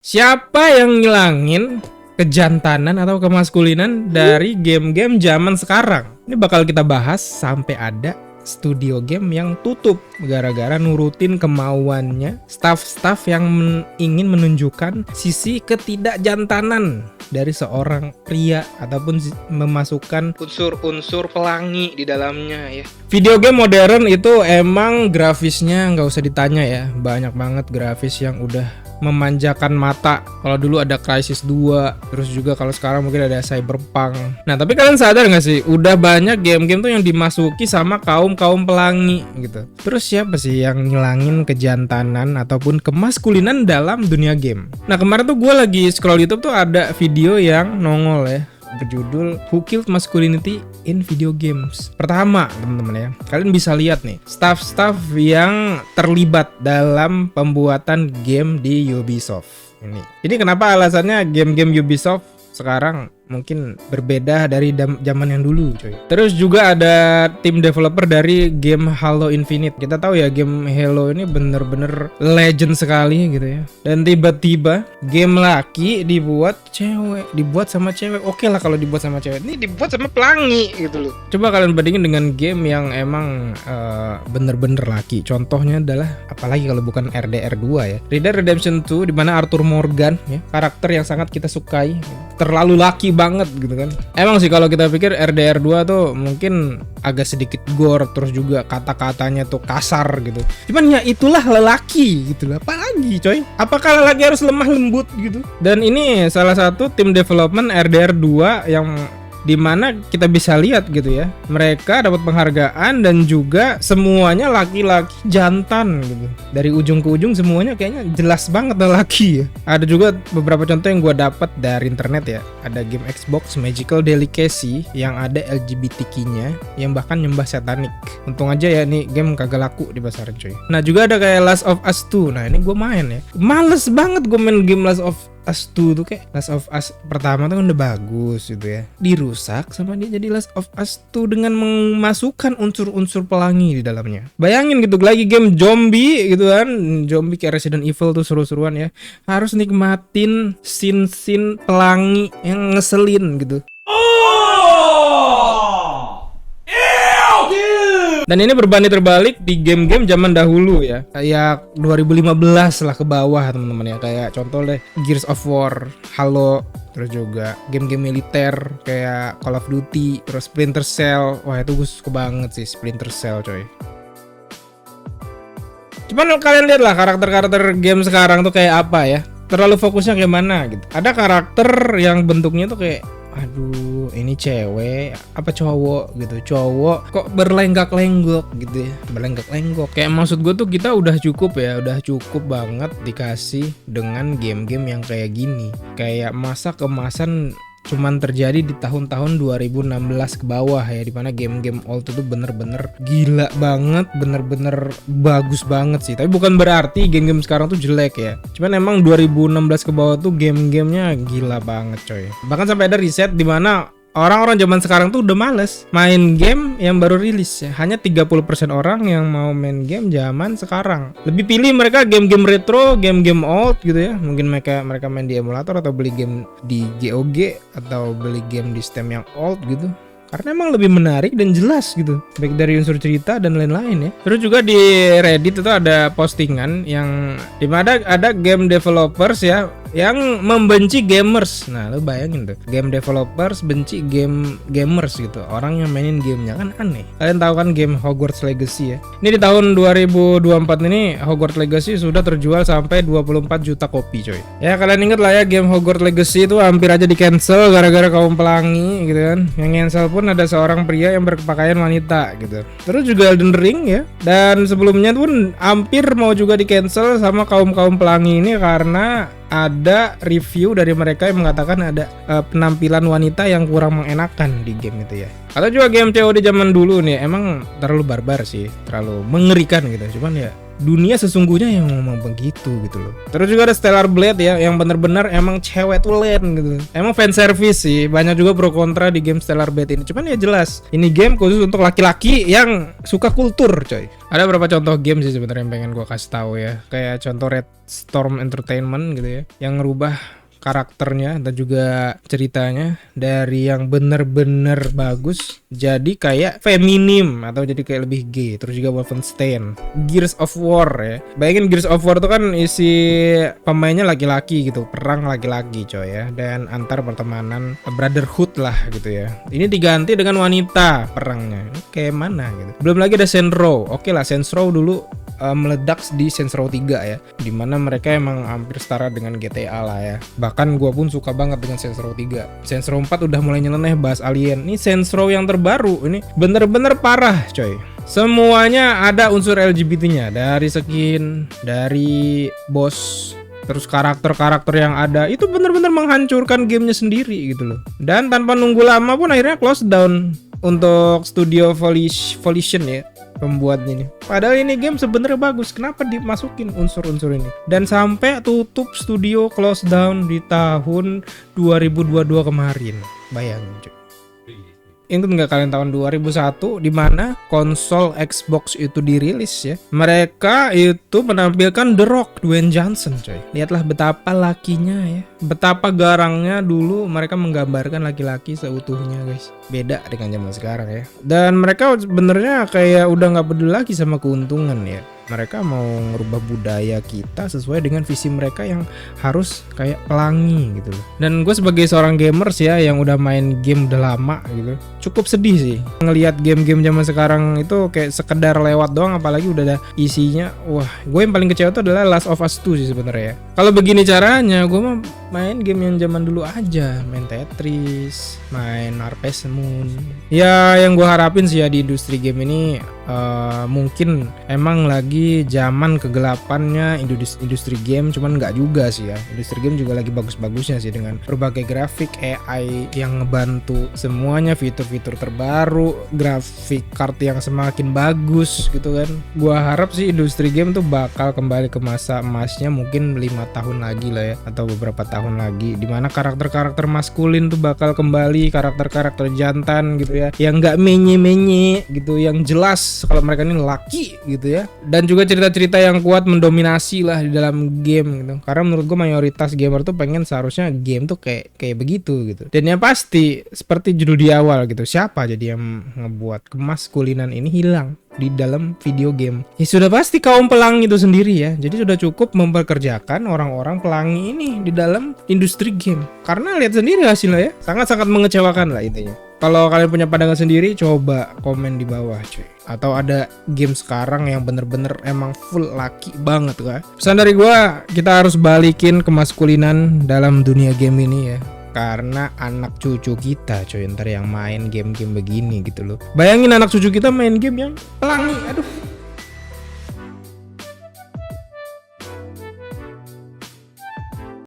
Siapa yang ngilangin kejantanan atau kemaskulinan dari game-game zaman sekarang? Ini bakal kita bahas sampai ada studio game yang tutup gara-gara nurutin kemauannya staff-staff yang ingin menunjukkan sisi ketidakjantanan dari seorang pria ataupun memasukkan unsur-unsur pelangi di dalamnya ya. Video game modern itu emang grafisnya nggak usah ditanya ya, banyak banget grafis yang udah memanjakan mata. Kalau dulu ada Crysis 2, terus juga kalau sekarang mungkin ada Cyberpunk. Nah, tapi kalian sadar nggak sih, udah banyak game-game tuh yang dimasuki sama kaum-kaum pelangi gitu. Terus siapa sih yang ngilangin kejantanan ataupun kemaskulinan dalam dunia game? Nah, kemarin tuh gue lagi scroll YouTube tuh ada video yang nongol ya, berjudul Who Killed Masculinity in Video Games. Pertama, teman-teman ya, kalian bisa lihat nih staff-staff yang terlibat dalam pembuatan game di Ubisoft ini. Jadi kenapa alasannya game-game Ubisoft sekarang mungkin berbeda dari zaman yang dulu, coy. Terus juga ada tim developer dari game Halo Infinite. Kita tahu ya game Halo ini bener-bener legend sekali gitu ya. Dan tiba-tiba game laki dibuat cewek, dibuat sama cewek. Oke lah kalau dibuat sama cewek. Ini dibuat sama pelangi gitu loh. Coba kalian bandingin dengan game yang emang bener-bener laki. Contohnya adalah apalagi kalau bukan RDR 2 ya. Red Dead Redemption 2 di mana Arthur Morgan ya, karakter yang sangat kita sukai, terlalu laki banget gitu kan. Emang sih kalau kita pikir RDR 2 tuh mungkin agak sedikit gore, terus juga kata-katanya tuh kasar gitu. Cuman ya itulah lelaki gitu lah. Apalagi coy, apakah lelaki harus lemah lembut gitu? Dan ini salah satu tim development RDR 2 yang dimana kita bisa lihat gitu ya, mereka dapat penghargaan dan juga semuanya laki-laki jantan gitu. Dari ujung ke ujung semuanya kayaknya jelas banget laki ya. Ada juga beberapa contoh yang gue dapat dari internet ya. Ada game Xbox Magical Delicacy yang ada LGBTQ-nya yang bahkan nyembah satanik. Untung aja ya nih game kagak laku di pasaran coy. Nah juga ada kayak Last of Us 2. Nah ini gue main ya, males banget gue main game Last of Us 2 tuh. Kayak Last of Us pertama tuh kan udah bagus gitu ya, dirusak sama dia jadi Last of Us 2 dengan memasukkan unsur-unsur pelangi di dalamnya. Bayangin gitu, lagi game zombie gitu kan, zombie kayak Resident Evil tuh seru-seruan ya, harus nikmatin scene-scene pelangi yang ngeselin gitu. Dan ini berbanding terbalik di game-game zaman dahulu ya, kayak 2015 lah ke bawah teman-teman ya. Kayak contoh deh Gears of War, Halo, terus juga game-game militer kayak Call of Duty, terus Splinter Cell. Wah itu gue suka banget sih Splinter Cell coy. Cuman kalian lihat lah karakter-karakter game sekarang tuh kayak apa ya, terlalu fokusnya kayak mana gitu. Ada karakter yang bentuknya tuh kayak aduh ini cewek apa cowok gitu, cowok kok berlenggak-lenggok gitu ya, berlenggak-lenggok. Kayak maksud gue tuh kita udah cukup ya, udah cukup banget dikasih dengan game-game yang kayak gini. Kayak masa kemasan cuman terjadi di tahun-tahun 2016 ke bawah ya, dimana game-game old itu bener-bener gila banget, bener-bener bagus banget sih. Tapi bukan berarti game-game sekarang tuh jelek ya, cuman emang 2016 ke bawah tuh game-gamenya gila banget coy. Bahkan sampai ada riset dimana orang-orang zaman sekarang tuh udah males main game yang baru rilis ya. Hanya 30% orang yang mau main game zaman sekarang. Lebih pilih mereka game-game retro, game-game old gitu ya. Mungkin mereka main di emulator atau beli game di GOG atau beli game di Steam yang old gitu. Karena emang lebih menarik dan jelas gitu, baik dari unsur cerita dan lain-lain ya. Terus juga di Reddit itu ada postingan yang dimana ada game developers ya yang membenci gamers. Nah lu bayangin tuh, game developers benci gamers gitu, orang yang mainin gamenya, kan aneh. Kalian tahu kan game Hogwarts Legacy ya, ini di tahun 2024 ini Hogwarts Legacy sudah terjual sampai 24 juta kopi coy. Ya kalian inget lah ya, game Hogwarts Legacy itu hampir aja di cancel gara-gara kaum pelangi gitu kan. Yang cancel pun ada seorang pria yang berpakaian wanita gitu. Terus juga Elden Ring ya, dan sebelumnya pun hampir mau juga di cancel sama kaum pelangi ini karena ada review dari mereka yang mengatakan ada penampilan wanita yang kurang mengenakan di game itu ya. Atau juga game COD zaman dulu nih emang terlalu barbar sih, terlalu mengerikan gitu. Cuman ya dunia sesungguhnya yang ngomong begitu gitu loh. Terus juga ada Stellar Blade ya, yang bener-bener emang cewek tulen gitu. Emang fan service sih, banyak juga pro kontra di game Stellar Blade ini. Cuman ya jelas, ini game khusus untuk laki-laki yang suka kultur, coy. Ada beberapa contoh game sih sebenarnya yang pengen gua kasih tahu ya. Kayak contoh Red Storm Entertainment gitu ya, yang ngerubah karakternya dan juga ceritanya dari yang bener-bener bagus jadi kayak feminim atau jadi kayak lebih gay. Terus juga Wolfenstein, Gears of War ya. Bayangin Gears of War itu kan isi pemainnya laki-laki gitu, perang laki-laki coy ya, dan antar pertemanan brotherhood lah gitu ya. Ini diganti dengan wanita perangnya. Ini kayak mana gitu. Belum lagi ada Saints Row. Oke lah, Saints Row dulu meledak di Saints Row 3 ya, dimana mereka emang hampir setara dengan GTA lah ya. Bahkan gue pun suka banget dengan Saints Row 3. Saints Row 4 udah mulai nyeleneh bahas alien. Ini Saints Row yang terbaru ini bener-bener parah coy. Semuanya ada unsur LGBT-nya, dari skin, dari bos, terus karakter-karakter yang ada itu bener-bener menghancurkan gamenya sendiri gitu loh. Dan tanpa nunggu lama pun akhirnya close down untuk studio Volition ya, pembuat ini. Padahal ini game sebenarnya bagus, kenapa dimasukin unsur-unsur ini? Dan sampai tutup studio, close down di tahun 2022 kemarin. Bayangin cuy. Ingat nggak kalian tahun 2001 di mana konsol Xbox itu dirilis ya? Mereka itu menampilkan The Rock, Dwayne Johnson coy. Lihatlah betapa lakinya ya, betapa garangnya dulu mereka menggambarkan laki-laki seutuhnya guys. Beda dengan zaman sekarang ya. Dan mereka sebenarnya kayak udah nggak peduli lagi sama keuntungan ya. Mereka mau ngerubah budaya kita sesuai dengan visi mereka yang harus kayak pelangi gitu loh. Dan gue sebagai seorang gamers ya yang udah main game udah lama gitu, cukup sedih sih ngelihat game-game zaman sekarang itu kayak sekedar lewat doang, apalagi udah ada isinya. Wah, gue yang paling kecewa itu adalah Last of Us 2 sih sebenarnya ya. Kalau begini caranya, gue mah main game yang zaman dulu aja, main Tetris, main Harvest Moon. Ya yang gue harapin sih ya di industri game ini mungkin emang lagi zaman kegelapannya industri game, cuman nggak juga sih ya. Industri game juga lagi bagus-bagusnya sih dengan berbagai grafik, AI yang ngebantu semuanya, fitur-fitur terbaru, grafik card yang semakin bagus gitu kan. Gua harap sih industri game tuh bakal kembali ke masa emasnya mungkin 5 tahun lagi lah ya, atau beberapa tahun lagi, dimana karakter-karakter maskulin tuh bakal kembali, karakter-karakter jantan gitu ya, yang nggak menye-menye gitu, yang jelas kalau mereka ini laki gitu ya. Dan juga cerita-cerita yang kuat mendominasi lah di dalam game gitu. Karena menurut gue mayoritas gamer tuh pengen seharusnya game tuh kayak begitu gitu. Dan yang pasti seperti judul di awal gitu, siapa jadi yang ngebuat kemaskulinan ini hilang di dalam video game? Ya sudah pasti kaum pelangi itu sendiri ya. Jadi sudah cukup memperkerjakan orang-orang pelangi ini di dalam industri game. Karena lihat sendiri hasilnya ya, sangat-sangat mengecewakan lah intinya. Kalau kalian punya pandangan sendiri, coba komen di bawah cuy. Atau ada game sekarang yang bener-bener emang full laki banget kan? Pesan dari gua, kita harus balikin kemaskulinan dalam dunia game ini ya. Karena anak cucu kita coy ntar yang main game-game begini gitu loh. Bayangin anak cucu kita main game yang pelangi, aduh.